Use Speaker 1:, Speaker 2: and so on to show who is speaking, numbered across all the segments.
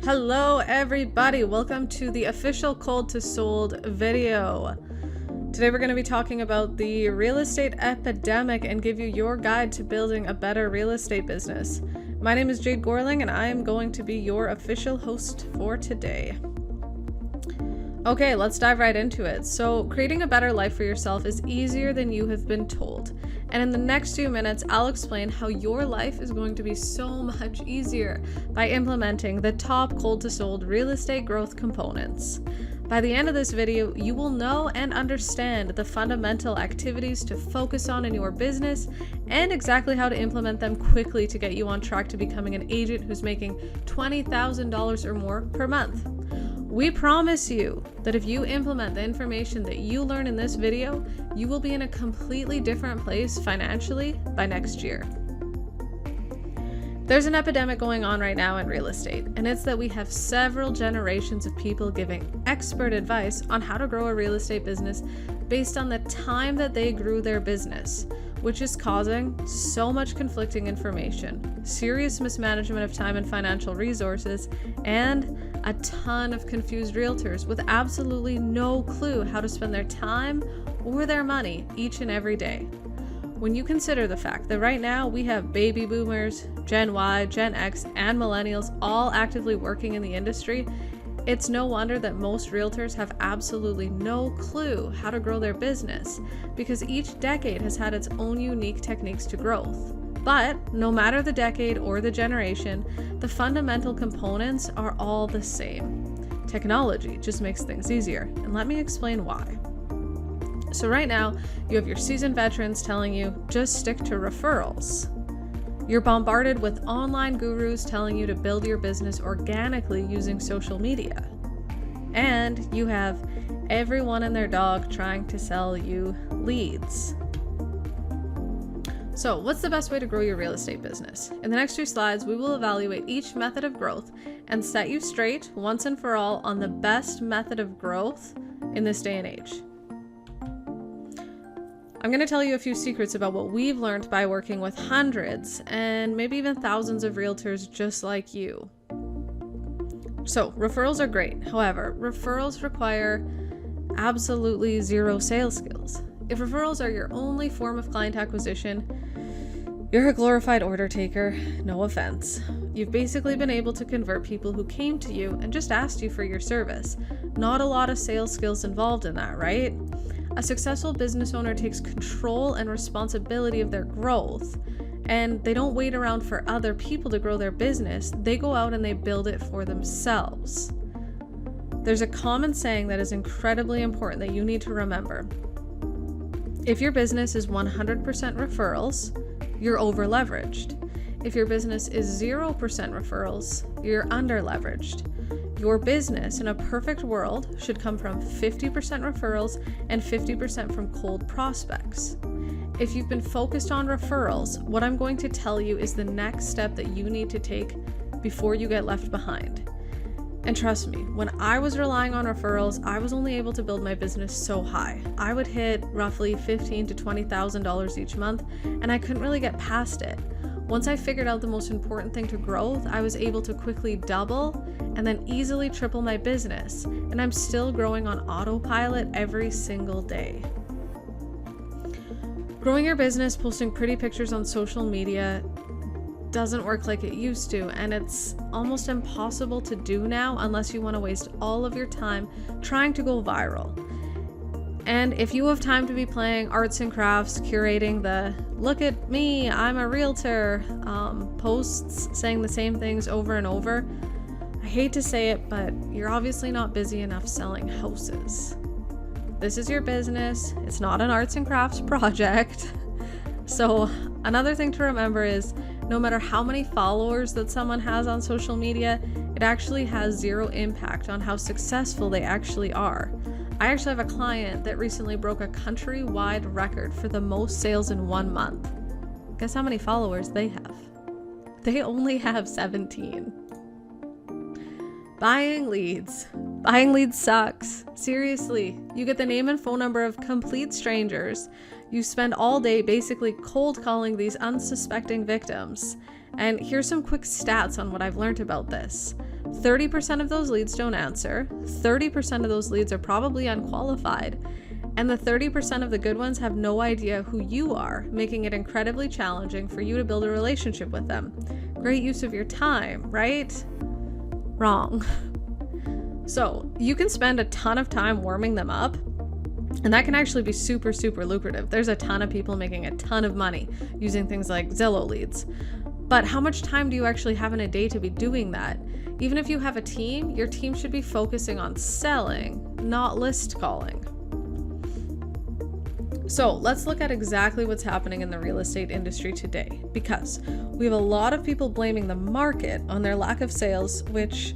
Speaker 1: Hello everybody, welcome to the official Cold to Sold video. Today we're going to be talking about the real estate epidemic and give you your guide to building a better real estate business. My name is Jade Gorling and I am going to be your official host for today. Okay, let's dive right into it. So, creating a better life for yourself is easier than you have been told. And in the next few minutes, I'll explain how your life is going to be so much easier by implementing the top cold to sold real estate growth components. By the end of this video, you will know and understand the fundamental activities to focus on in your business and exactly how to implement them quickly to get you on track to becoming an agent who's making $20,000 or more per month. We promise you that if you implement the information that you learn in this video, you will be in a completely different place financially by next year. There's an epidemic going on right now in real estate, and it's that we have several generations of people giving expert advice on how to grow a real estate business based on the time that they grew their business, which is causing so much conflicting information, serious mismanagement of time and financial resources, and a ton of confused realtors with absolutely no clue how to spend their time or their money each and every day. When you consider the fact that right now we have baby boomers, Gen Y, Gen X, and millennials all actively working in the industry, it's no wonder that most realtors have absolutely no clue how to grow their business because each decade has had its own unique techniques to growth. But no matter the decade or the generation, the fundamental components are all the same. Technology just makes things easier, and let me explain why. So right now, you have your seasoned veterans telling you, just stick to referrals. You're bombarded with online gurus telling you to build your business organically using social media. And you have everyone and their dog trying to sell you leads. So, what's the best way to grow your real estate business? In the next few slides, we will evaluate each method of growth and set you straight once and for all on the best method of growth in this day and age. I'm going to tell you a few secrets about what we've learned by working with hundreds and maybe even thousands of realtors just like you. So, referrals are great. However, referrals require absolutely zero sales skills. If referrals are your only form of client acquisition, you're a glorified order taker, no offense. You've basically been able to convert people who came to you and just asked you for your service. Not a lot of sales skills involved in that, right? A successful business owner takes control and responsibility of their growth, and they don't wait around for other people to grow their business. They go out and they build it for themselves. There's a common saying that is incredibly important that you need to remember. If your business is 100% referrals, you're over leveraged. If your business is 0% referrals, you're under leveraged. Your business in a perfect world should come from 50% referrals and 50% from cold prospects. If you've been focused on referrals, what I'm going to tell you is the next step that you need to take before you get left behind. And trust me, when I was relying on referrals, I was only able to build my business so high. I would hit roughly $15,000 to $20,000 each month, and I couldn't really get past it. Once I figured out the most important thing to growth, I was able to quickly double and then easily triple my business, and I'm still growing on autopilot every single day. Growing your business, posting pretty pictures on social media doesn't work like it used to, and it's almost impossible to do now unless you want to waste all of your time trying to go viral. And if you have time to be playing arts and crafts, curating the "look at me, I'm a realtor" posts saying the same things over and over, I hate to say it, but you're obviously not busy enough selling houses. This is your business, it's not an arts and crafts project. So another thing to remember is no matter how many followers that someone has on social media, it actually has zero impact on how successful they actually are. I actually have a client that recently broke a countrywide record for the most sales in 1 month. Guess how many followers they have? They only have 17. Buying leads. Buying leads sucks. Seriously, you get the name and phone number of complete strangers. You spend all day basically cold calling these unsuspecting victims. And here's some quick stats on what I've learned about this. 30% of those leads don't answer, 30% of those leads are probably unqualified, and the 30% of the good ones have no idea who you are, making it incredibly challenging for you to build a relationship with them. Great use of your time, right? Wrong. So you can spend a ton of time warming them up, and that can actually be super, super lucrative. There's a ton of people making a ton of money using things like Zillow leads. But how much time do you actually have in a day to be doing that? Even if you have a team, your team should be focusing on selling, not list calling. So let's look at exactly what's happening in the real estate industry today, because we have a lot of people blaming the market on their lack of sales, which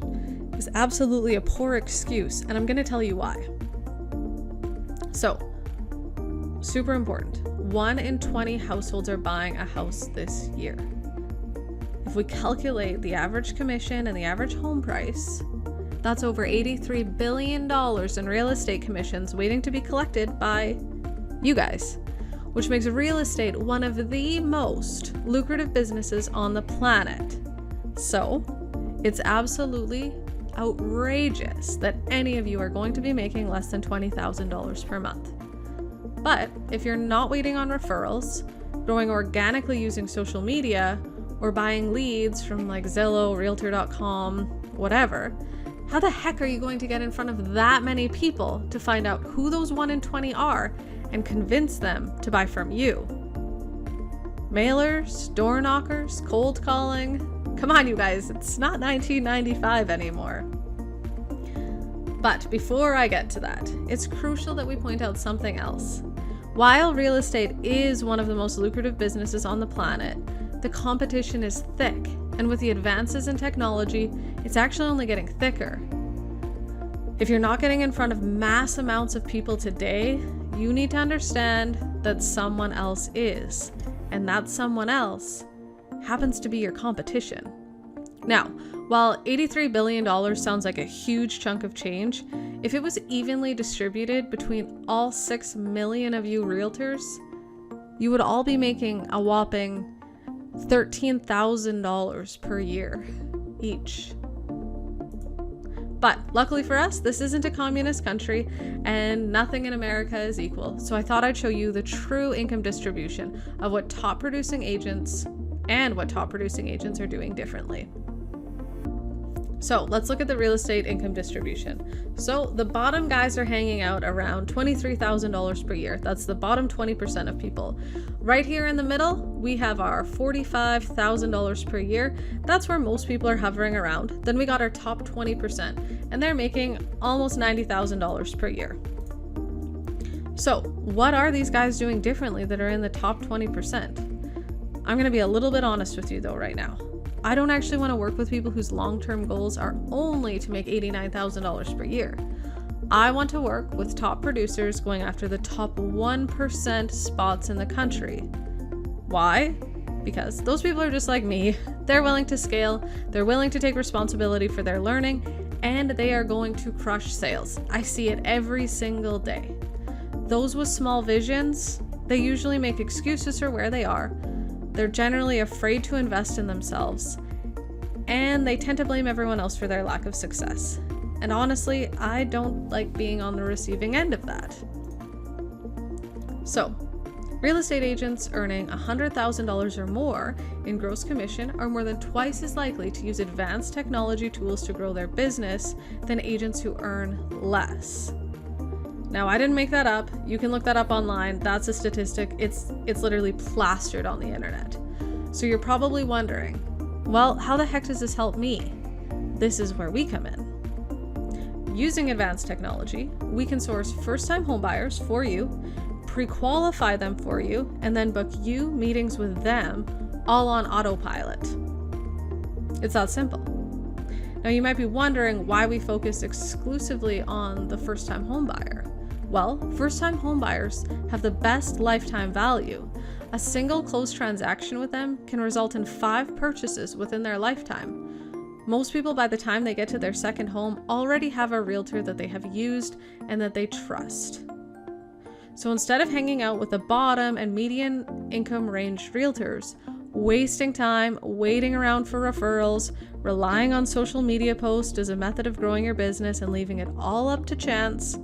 Speaker 1: is absolutely a poor excuse, and I'm going to tell you why. So, super important. 1 in 20 households are buying a house this year. If we calculate the average commission and the average home price, that's over $83 billion in real estate commissions waiting to be collected by you guys, which makes real estate one of the most lucrative businesses on the planet. So, it's absolutely outrageous that any of you are going to be making less than $20,000 per month. But if you're not waiting on referrals, growing organically using social media, or buying leads from like Zillow, Realtor.com, whatever, how the heck are you going to get in front of that many people to find out who those 1 in 20 are and convince them to buy from you? Mailers, door knockers, cold calling? Come on, you guys, it's not 1995 anymore. But before I get to that, it's crucial that we point out something else. While real estate is one of the most lucrative businesses on the planet, the competition is thick, and with the advances in technology, it's actually only getting thicker. If you're not getting in front of mass amounts of people today, you need to understand that someone else is, and that someone else happens to be your competition. Now, while $83 billion sounds like a huge chunk of change, if it was evenly distributed between all 6 million of you realtors, you would all be making a whopping $13,000 per year each. But luckily for us, this isn't a communist country and nothing in America is equal. So I thought I'd show you the true income distribution of what top producing agents are doing differently. So let's look at the real estate income distribution. So the bottom guys are hanging out around $23,000 per year. That's the bottom 20% of people. Right here in the middle, we have our $45,000 per year. That's where most people are hovering around. Then we got our top 20%, and they're making almost $90,000 per year. So what are these guys doing differently that are in the top 20%? I'm going to be a little bit honest with you though right now. I don't actually want to work with people whose long-term goals are only to make $89,000 per year. I want to work with top producers going after the top 1% spots in the country. Why? Because those people are just like me. They're willing to scale, they're willing to take responsibility for their learning, and they are going to crush sales. I see it every single day. Those with small visions, they usually make excuses for where they are. They're generally afraid to invest in themselves, and they tend to blame everyone else for their lack of success. And honestly, I don't like being on the receiving end of that. So, real estate agents earning $100,000 or more in gross commission are more than twice as likely to use advanced technology tools to grow their business than agents who earn less. Now, I didn't make that up. You can look that up online. That's a statistic. It's literally plastered on the internet. So you're probably wondering, well, how the heck does this help me? This is where we come in. Using advanced technology, we can source first-time homebuyers for you, pre-qualify them for you, and then book you meetings with them all on autopilot. It's that simple. Now, you might be wondering why we focus exclusively on the first-time homebuyer. Well, first-time homebuyers have the best lifetime value. A single closed transaction with them can result in 5 purchases within their lifetime. Most people, by the time they get to their second home, already have a realtor that they have used and that they trust. So instead of hanging out with the bottom and median income range realtors, wasting time waiting around for referrals, relying on social media posts as a method of growing your business and leaving it all up to chance,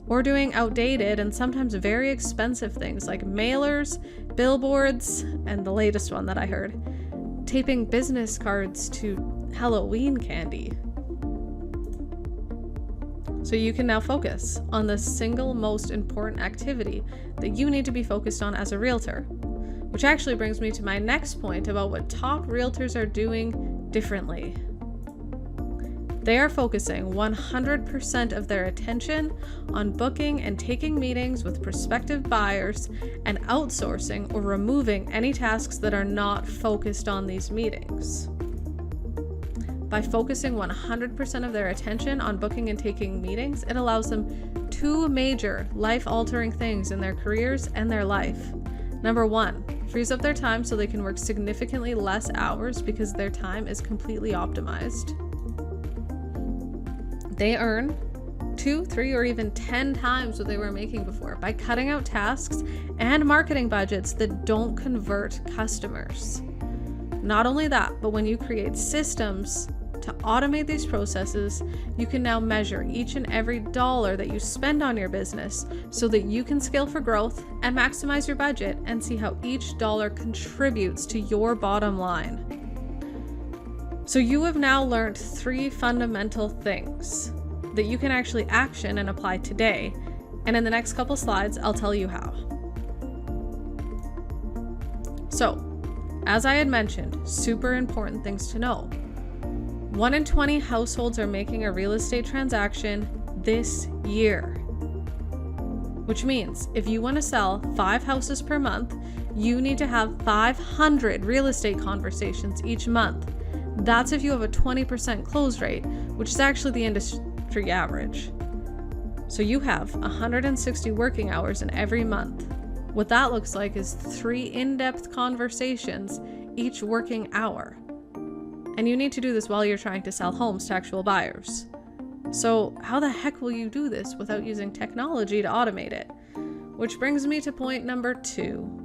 Speaker 1: or doing outdated and sometimes very expensive things like mailers, billboards, and the latest one that I heard, taping business cards to Halloween candy. So you can now focus on the single most important activity that you need to be focused on as a realtor. Which actually brings me to my next point about what top realtors are doing differently. They are focusing 100% of their attention on booking and taking meetings with prospective buyers and outsourcing or removing any tasks that are not focused on these meetings. By focusing 100% of their attention on booking and taking meetings, it allows them two major life-altering things in their careers and their life. Number one, frees up their time so they can work significantly less hours because their time is completely optimized. They earn 2, 3, or even 10 times what they were making before by cutting out tasks and marketing budgets that don't convert customers. Not only that, but when you create systems to automate these processes, you can now measure each and every dollar that you spend on your business so that you can scale for growth and maximize your budget and see how each dollar contributes to your bottom line. So you have now learned 3 fundamental things that you can actually action and apply today. And in the next couple slides, I'll tell you how. So, as I had mentioned, super important things to know. 1 in 20 households are making a real estate transaction this year. Which means if you want to sell 5 houses per month, you need to have 500 real estate conversations each month. That's if you have a 20% close rate, which is actually the industry average. So you have 160 working hours in every month. What that looks like is 3 in-depth conversations each working hour. And you need to do this while you're trying to sell homes to actual buyers. So how the heck will you do this without using technology to automate it? Which brings me to point number 2.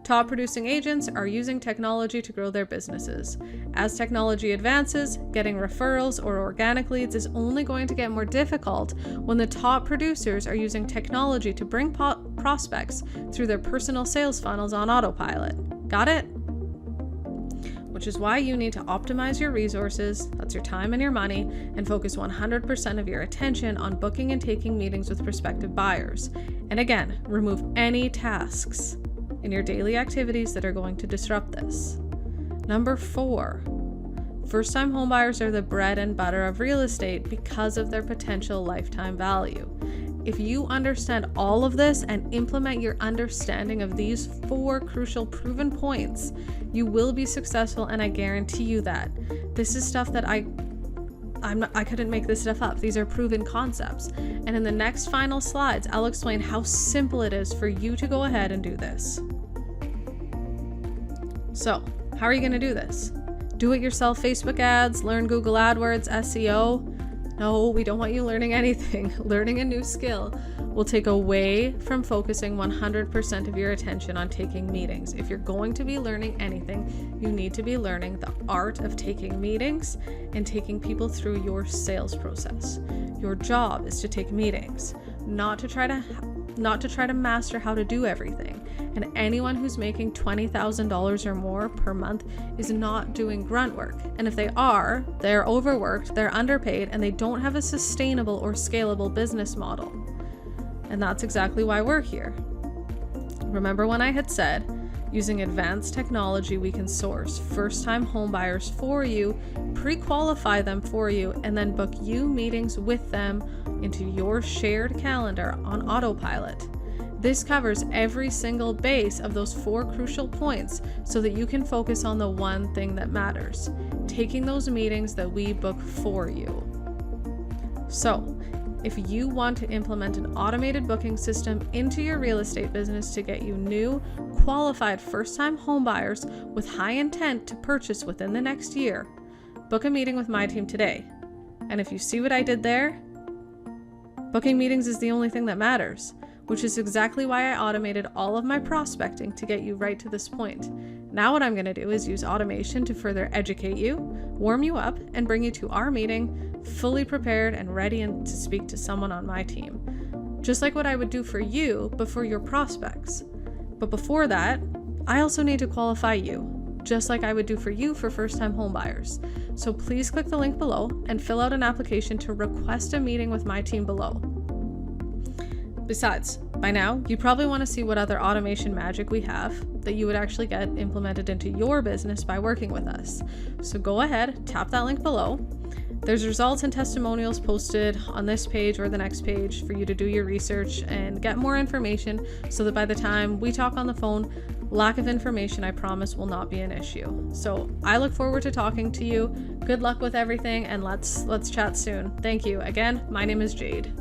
Speaker 1: Top producing agents are using technology to grow their businesses. As technology advances, getting referrals or organic leads is only going to get more difficult when the top producers are using technology to bring prospects through their personal sales funnels on autopilot. Got it? Which is why you need to optimize your resources, that's your time and your money, and focus 100% of your attention on booking and taking meetings with prospective buyers. And again, remove any tasks in your daily activities that are going to disrupt this. Number 4, first-time homebuyers are the bread and butter of real estate because of their potential lifetime value. If you understand all of this and implement your understanding of these 4 crucial proven points, you will be successful, and I guarantee you that. This is stuff that I couldn't make this stuff up. These are proven concepts. And in the next final slides, I'll explain how simple it is for you to go ahead and do this. So, how are you going to do this? Do it yourself Facebook ads, learn Google AdWords, SEO? No, we don't want you learning anything. Learning a new skill will take away from focusing 100% of your attention on taking meetings. If you're going to be learning anything, you need to be learning the art of taking meetings and taking people through your sales process. Your job is to take meetings, not to try to master how to do everything. And anyone who's making $20,000 or more per month is not doing grunt work. And if they are, they're overworked, they're underpaid, and they don't have a sustainable or scalable business model. And that's exactly why we're here. Remember when I had said, using advanced technology, we can source first-time home buyers for you, pre-qualify them for you, and then book you meetings with them into your shared calendar on autopilot. This covers every single base of those 4 crucial points so that you can focus on the one thing that matters, taking those meetings that we book for you. So, if you want to implement an automated booking system into your real estate business to get you new, qualified first-time homebuyers with high intent to purchase within the next year, book a meeting with my team today. And if you see what I did there, booking meetings is the only thing that matters. which is exactly why I automated all of my prospecting to get you right to this point. Now what I'm going to do is use automation to further educate you, warm you up, and bring you to our meeting fully prepared and ready to speak to someone on my team. Just like what I would do for you, but for your prospects. But before that, I also need to qualify you, just like I would do for you for first-time homebuyers. So please click the link below and fill out an application to request a meeting with my team below. Besides, by now, you probably want to see what other automation magic we have that you would actually get implemented into your business by working with us. So go ahead, tap that link below. There's results and testimonials posted on this page or the next page for you to do your research and get more information so that by the time we talk on the phone, lack of information, I promise, will not be an issue. So I look forward to talking to you. Good luck with everything, and let's chat soon. Thank you. Again, my name is Jade.